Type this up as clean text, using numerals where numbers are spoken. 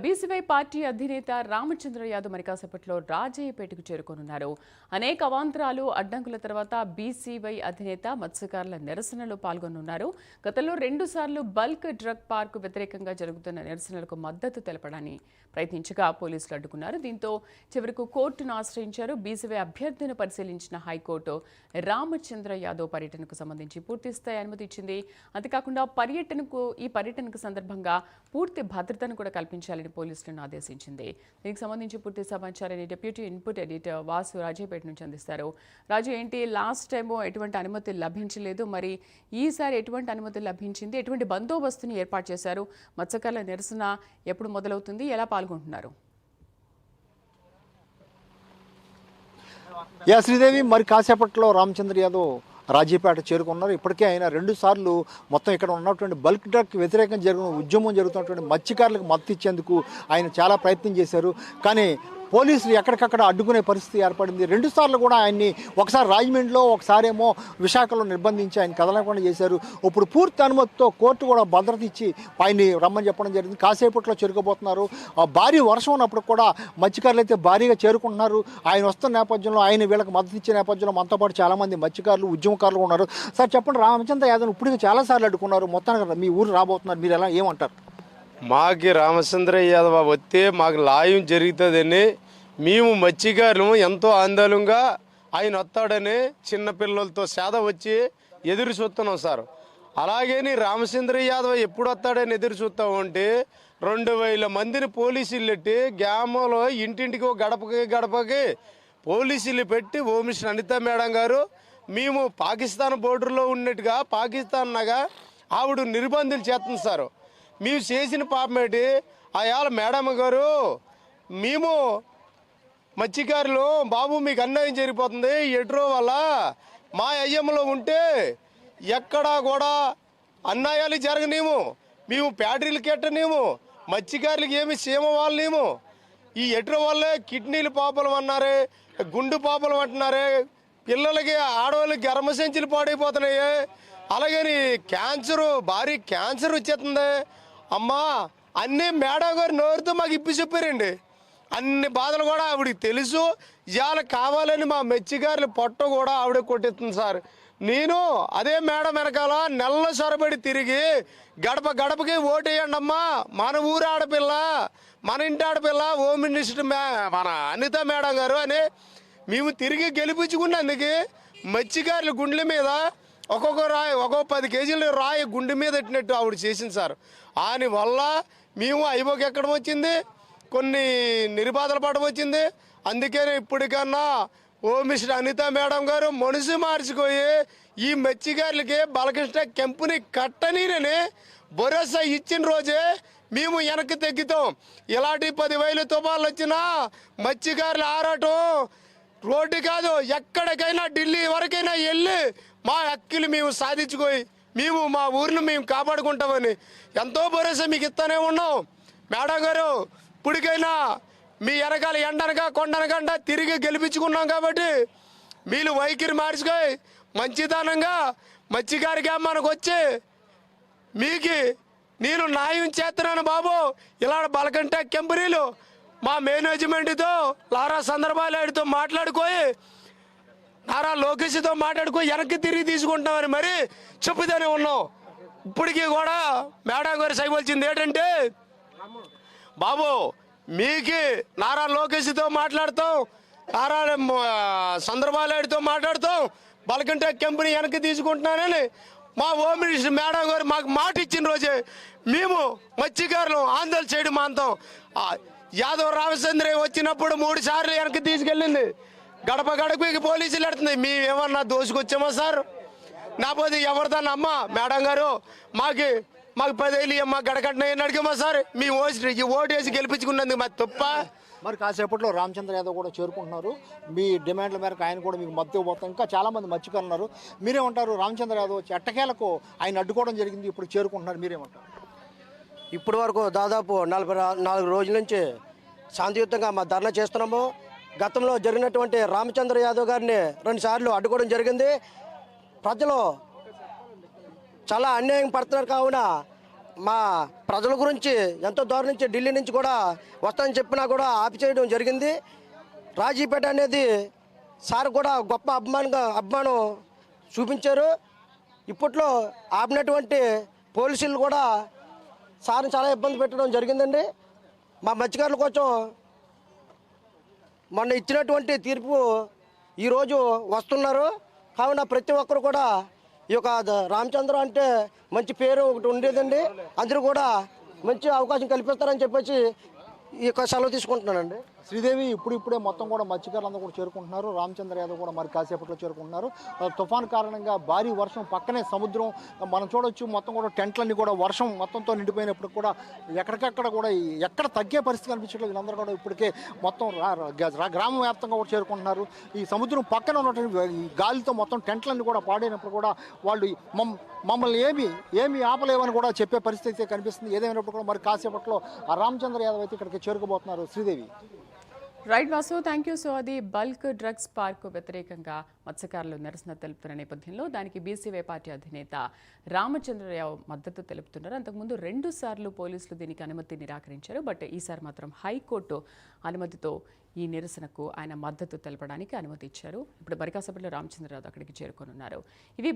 BCY party అధినేత రామచంద్ర యాదవ్ మరి కాసేపట్లో రాజయ్యపేటకు చేరుకోనున్నారు. అనేక అవాంతరాలు అడ్డంకుల తర్వాత బీసీవై అధినేత మత్స్యకారుల నిరసనలో పాల్గొనున్నారు. గతంలో 2 సార్లు బల్క్ డ్రగ్ పార్క్ వ్యతిరేకంగా జరుగుతున్న నిరసనలకు మద్దతు తెలపడానికి ప్రయత్నించగా పోలీసులు అడ్డుకున్నారు. దీంతో చివరకు కోర్టును ఆశ్రయించారు. బీసీవై అభ్యర్థిని పరిశీలించిన హైకోర్టు రామచంద్ర యాదవ్ పర్యటనకు సంబంధించి పూర్తిస్థాయి అనుమతి ఇచ్చింది. అంతేకాకుండా ఈ పర్యటనకు సందర్భంగా పూర్తి భద్రతను కూడా కల్పించాలని పోలీసులను ఆదేశించింది. దీనికి సంబంధించి పూర్తి సమాచారాన్ని deputy input editor Vasu Rajayyapeta నుంచి అందిస్తారు. రాజు, ఏంటి లాస్ట్ టైం ఎటువంటి అనుమతి లభించలేదు, మరి ఈసారి ఎటువంటి అనుమతి లభించింది? ఎటువంటి బందోబస్తుని ఏర్పాటు చేశారు? మత్స్యకారుల నిరసన ఎప్పుడు మొదలవుతుంది? ఎలా పాల్గొంటున్నారు? శ్రీదేవి, మరి కాసేపట్లో రామచంద్ర యాదవ్ రాజీపేట చేరుకున్నారు. ఇప్పటికే ఆయన 2 సార్లు మొత్తం ఇక్కడ ఉన్నటువంటి బల్క్ డ్రగ్ వ్యతిరేకంగా జరిగిన ఉద్యమం జరుగుతున్నటువంటి మత్స్యకారులకు మద్దతు ఇచ్చేందుకు ఆయన చాలా ప్రయత్నం చేశారు. కానీ పోలీసులు ఎక్కడికక్కడ అడ్డుకునే పరిస్థితి ఏర్పడింది. 2 సార్లు కూడా ఆయన్ని ఒకసారి రాజమండ్రిలో, ఒకసారి ఏమో విశాఖలో నిర్బంధించి ఆయన కదలకుండా చేశారు. ఇప్పుడు పూర్తి అనుమతితో కోర్టు కూడా భద్రత ఇచ్చి ఆయన్ని రమ్మని చెప్పడం జరిగింది. కాసేపట్లో చేరుకోబోతున్నారు. భారీ వర్షం ఉన్నప్పుడు కూడా మత్స్యకారులు అయితే భారీగా చేరుకుంటున్నారు. ఆయన వస్తున్న నేపథ్యంలో, ఆయన వీళ్ళకి మద్దతు ఇచ్చే నేపథ్యంలో మనతో పాటు చాలామంది మత్స్యకారులు, ఉద్యమకారులు ఉన్నారు. సార్ చెప్పండి, రామచంద్ర యాదవ్ ఇప్పుడు చాలాసార్లు అడ్డుకున్నారు. మొత్తానికి మీ ఊరు రాబోతున్నారు, మీరు ఎలా ఏమంటారు? మాకు రామచంద్ర యాదవ్ వస్తే మాకు లాయం జరుగుతుందని మేము మత్స్యకారులు ఎంతో ఆందోళనగా ఆయన వస్తాడని చిన్నపిల్లలతో సేద వచ్చి ఎదురు చూస్తున్నాం సార్. అలాగని రామచంద్ర యాదవ్ ఎప్పుడు వస్తాడని ఎదురు చూస్తామంటే 2000 మందిని పోలీసులు పెట్టి గ్రామంలో ఇంటింటికి గడపకి పోలీసులు పెట్టి హోమ్ మినిస్టర్ అనితా మేడం గారు మేము పాకిస్తాన్ బోర్డర్లో ఉన్నట్టుగా పాకిస్తాన్గా ఆవిడ నిర్బంధులు చేస్తుంది సార్. మేము చేసిన పాపమేటి ఆయాల మేడం గారు, మేము మత్స్యకారులు బాబు మీకు అన్యాయం జరిగిపోతుంది, ఎడ్రో వల్ల మా అయ్యమ్మలో ఉంటే ఎక్కడా కూడా అన్యాయాలు జరగనేమో, మేము ప్యాటరీలు కెట్టనేమో, మత్స్యకారులకి ఏమి సీమ వాళ్ళనేమో, ఈ ఎడ్రో వల్లే కిడ్నీలు పాపలం అన్నారే, గుండు పాపలం అంటున్నారే, పిల్లలకి ఆడవాళ్ళకి గర్భసంచులు పాడైపోతున్నాయి, అలాగని భారీ క్యాన్సర్ వచ్చేస్తుంది అమ్మా. అన్నీ మేడం గారు నోరుతో మాకు ఇప్పి చెప్పారండి. అన్ని బాధలు కూడా ఆవిడకి తెలుసు. ఇవాళ కావాలని మా మత్స్యకారులు పొట్ట కూడా ఆవిడ కొట్టిస్తుంది సార్. నేను అదే మేడం వెనకాల నెల సొరబడి తిరిగి గడపకి ఓటేయండి అమ్మా, మన ఊరు ఆడపిల్ల, మన ఇంటి ఆడపిల్ల, హోమ్ మినిస్టర్ మన అనితా మేడం గారు అని మేము తిరిగి గెలిపించుకున్నందుకు మత్స్యకారుల గుండెల మీద ఒక్కొక్క 10 కేజీల రాయి గుండె మీద ఎట్టినట్టు ఆవిడ చేసింది సార్. దాని వల్ల మేము అయిపోకి ఎక్కడం వచ్చింది, కొన్ని నిర్బాధలు పడడం వచ్చింది. అందుకనే ఇప్పటికన్నా హోమ్ మినిస్టర్ అనితా మేడం గారు మనసు మార్చుకోయి ఈ మత్స్యకారులకి బాలకృష్ణ కంపెనీ కట్టనీనని భరోసా ఇచ్చిన రోజే మేము వెనక్కి తగ్గుతాం. ఇలాంటి 10,000 తుఫాన్లు వచ్చినా మత్స్యకారుల ఆరాటం రోడ్డు కాదు, ఎక్కడికైనా ఢిల్లీ వరకైనా వెళ్ళి మా హక్కులు మేము సాధించుకోయి మేము మా ఊరిని మేము కాపాడుకుంటామని ఎంతో భరోసా మీకు ఇస్తానే ఉన్నాం. మేడం గారు, ఇప్పటికైనా మీ వెనకాల ఎండనగా కొండనకుండా తిరిగి గెలిపించుకున్నాం కాబట్టి మీరు వైఖరి మార్చుకోయి మంచితనంగా మత్స్యకారికి మనకు వచ్చి మీకు నేను న్యాయం చేస్తున్నాను బాబు. ఇలా బలకంట కంపెనీలు మా మేనేజ్మెంట్తో లారా చంద్రబాబు మాట్లాడుకోయి, నారా లోకేష్తో మాట్లాడుకోయి వెనక్కి తిరిగి తీసుకుంటామని మరి చెప్పుతూనే ఉన్నాం. ఇప్పటికీ కూడా మేడం గారు చేయవలసింది ఏంటంటే, బాబు మీకు నారా లోకేష్తో మాట్లాడతాం, నారా చంద్రబాబుతో మాట్లాడతాం, బలకంట కంపెనీ వెనక్కి తీసుకుంటున్నానని మా హోమ్ మినిస్టర్ మేడం గారు మాకు మాట ఇచ్చిన రోజే మేము మత్స్యకారులు ఆందోళన చేయడం మాంతాం. యాదవ్ రామచంద్ర వచ్చినప్పుడు 3 సార్లు వెనక్కి తీసుకెళ్ళింది. గడపకి పోలీసులు పెడుతుంది. మేమేమన్నా దోసుకొచ్చామా సార్? నాపోతే ఎవరిదాన్ని అమ్మ మేడం గారు మాకు 10,000 అమ్మ గడకట్టిన అడిగామా సార్? మీ ఓటేసి గెలిపించుకున్నందుకు మా తప్ప. మరి కాసేపట్లో రామచంద్ర యాదవ్ కూడా చేరుకుంటున్నారు. మీ డిమాండ్ల మేరకు ఆయన కూడా మీకు మద్దతు ఇవ్వబోతాం. ఇంకా చాలామంది మత్స్యకారులు ఉన్నారు. మీరేమంటారు? రామచంద్ర యాదవ్ ఎట్టకేలకు ఆయన అడ్డుకోవడం జరిగింది, ఇప్పుడు చేరుకుంటున్నారు, మీరేమంటారు? ఇప్పటి వరకు దాదాపు 44 రోజుల నుంచి శాంతియుతంగా మా ధర్నా చేస్తున్నాము. గతంలో జరిగినటువంటి రామచంద్ర యాదవ్ గారిని 2 సార్లు అడ్డుకోవడం జరిగింది. ప్రజలు చాలా అన్యాయం పడుతున్నారు కావున మా ప్రజల గురించి ఎంతో దూరం నుంచి ఢిల్లీ నుంచి కూడా వస్తానని చెప్పినా కూడా ఆపి చేయడం జరిగింది. రాజీపేట అనేది సార్ కూడా గొప్ప అభిమానం చూపించారు. ఇప్పట్లో ఆపినటువంటి పోలీసులు కూడా సార్ని చాలా ఇబ్బంది పెట్టడం జరిగిందండి. మా మత్స్యకారుల కోసం మొన్న ఇచ్చినటువంటి తీర్పు ఈరోజు వస్తున్నారు. కావున ప్రతి ఒక్కరు కూడా ఈ యొక్క రామచంద్ర అంటే మంచి పేరు ఒకటి ఉండేదండి. అందరూ కూడా మంచి అవకాశం కల్పిస్తారని చెప్పేసి ఈ యొక్క సెలవు తీసుకుంటున్నానండి. శ్రీదేవి ఇప్పుడే మొత్తం కూడా మత్స్యకారులందరూ కూడా చేరుకుంటున్నారు. రామచంద్ర యాదవ్ కూడా మరి కాసేపట్లో చేరుకుంటున్నారు. తుఫాన్ కారణంగా భారీ వర్షం, పక్కనే సముద్రం మనం చూడొచ్చు. మొత్తం కూడా టెంట్లన్నీ కూడా వర్షం మొత్తంతో నిండిపోయినప్పుడు కూడా ఎక్కడికక్కడ కూడా ఎక్కడ తగ్గే పరిస్థితి కనిపించట్లేదు. వీళ్ళందరూ కూడా ఇప్పటికే మొత్తం గ్రామం వ్యాప్తంగా కూడా చేరుకుంటున్నారు. ఈ సముద్రం పక్కన ఉన్నటువంటి ఈ గాలితో మొత్తం టెంట్లన్నీ కూడా పాడైనప్పుడు కూడా వాళ్ళు మమ్మల్ని ఏమి ఆపలేవని కూడా చెప్పే పరిస్థితి అయితే కనిపిస్తుంది. ఏదైనప్పుడు కూడా మరి కాసేపట్లో ఆ రామచంద్ర యాదవ్ అయితే ఇక్కడికి చేరుకోబోతున్నారు. Sridevi. Right Vasu, thank you. So అది బల్క్ డ్రగ్స్ పార్క్ వ్యతిరేకంగా మత్స్యకారులు నిరసన తెలుపుతున్న నేపథ్యంలో దానికి బీసీవై పార్టీ అధినేత రామచంద్రరావు మద్దతు తెలుపుతున్నారు. అంతకుముందు 2 సార్లు పోలీసులు దీనికి అనుమతి నిరాకరించారు. బట్ ఈసారి మాత్రం హైకోర్టు అనుమతితో ఈ నిరసనకు ఆయన మద్దతు తెలపడానికి అనుమతి ఇచ్చారు. ఇప్పుడు బరికాసపల్లిలో రామచంద్రరావు అక్కడికి చేరుకోనున్నారు. ఇవి